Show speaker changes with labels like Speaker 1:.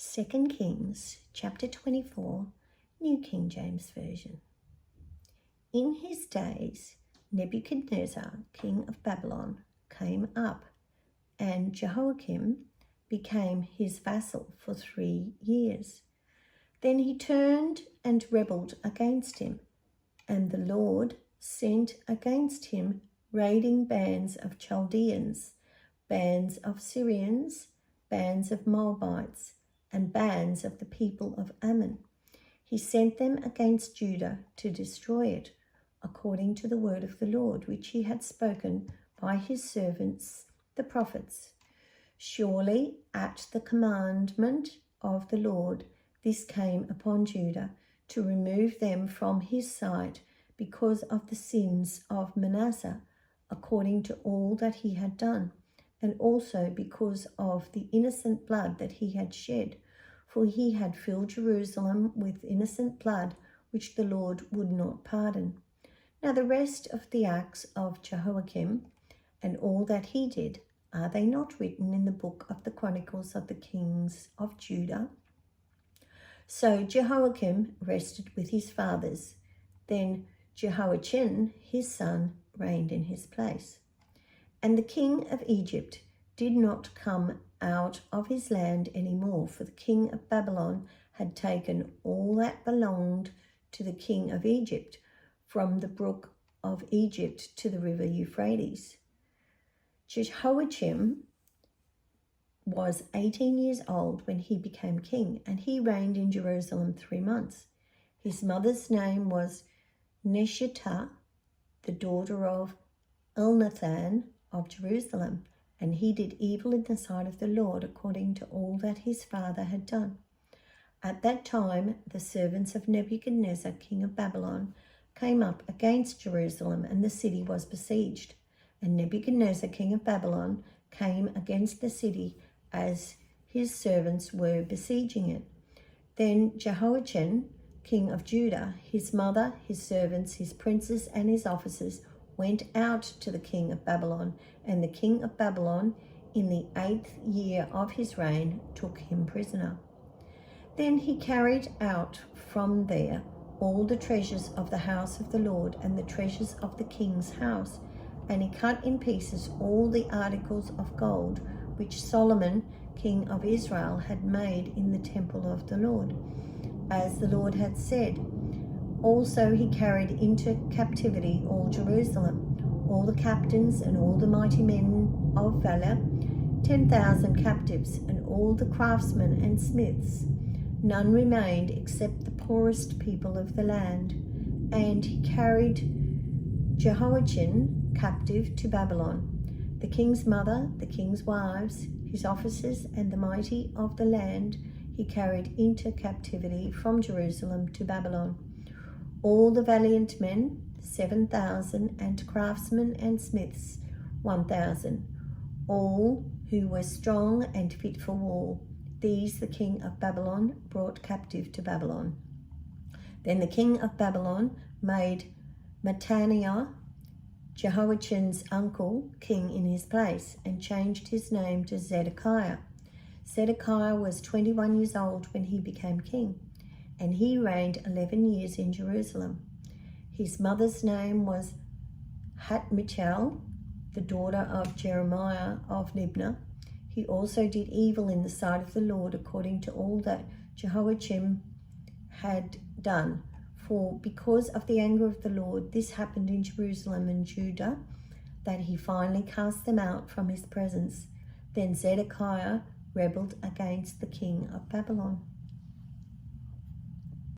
Speaker 1: 2 Kings chapter 24, New King James Version. In his days, Nebuchadnezzar, king of Babylon, came up, and Jehoiakim became his vassal for 3 years. Then he turned and rebelled against him, and the Lord sent against him raiding bands of Chaldeans, bands of Syrians, bands of Moabites, and bands of the people of Ammon. He sent them against Judah to destroy it, according to the word of the Lord, which he had spoken by his servants, the prophets. Surely at the commandment of the Lord, this came upon Judah, to remove them from his sight because of the sins of Manasseh, according to all that he had done, and also because of the innocent blood that he had shed, for he had filled Jerusalem with innocent blood, which the Lord would not pardon. Now the rest of the acts of Jehoiakim, and all that he did, are they not written in the book of the Chronicles of the Kings of Judah? So Jehoiakim rested with his fathers. Then Jehoiachin, his son, reigned in his place. And the king of Egypt did not come out of his land any more, for the king of Babylon had taken all that belonged to the king of Egypt, from the brook of Egypt to the river Euphrates. Jehoiachin was 18 years old when he became king, and he reigned in Jerusalem 3 months. His mother's name was Neshitah, the daughter of Elnathan of Jerusalem, and he did evil in the sight of the Lord, according to all that his father had done. At that time, the servants of Nebuchadnezzar, king of Babylon, came up against Jerusalem, and the city was besieged. And Nebuchadnezzar, king of Babylon, came against the city as his servants were besieging it. Then Jehoiachin, king of Judah, his mother, his servants, his princes, and his officers went out to the king of Babylon, and the king of Babylon, in the 8th year of his reign, took him prisoner. Then he carried out from there all the treasures of the house of the Lord and the treasures of the king's house, and he cut in pieces all the articles of gold which Solomon, king of Israel, had made in the temple of the Lord, as the Lord had said. Also he carried into captivity all Jerusalem, all the captains and all the mighty men of valor, 10,000 captives, and all the craftsmen and smiths. None remained except the poorest people of the land. And he carried Jehoiachin captive to Babylon. The king's mother, the king's wives, his officers, and the mighty of the land he carried into captivity from Jerusalem to Babylon. All the valiant men, 7,000, and craftsmen and smiths, 1,000, all who were strong and fit for war. These the king of Babylon brought captive to Babylon. Then the king of Babylon made Mattaniah, Jehoiachin's uncle, king in his place, and changed his name to Zedekiah. Zedekiah was 21 years old when he became king, and he reigned 11 years in Jerusalem. His mother's name was Hatmichel, the daughter of Jeremiah of Libnah. He also did evil in the sight of the Lord, according to all that Jehoiachin had done. For because of the anger of the Lord, this happened in Jerusalem and Judah, that he finally cast them out from his presence. Then Zedekiah rebelled against the king of Babylon.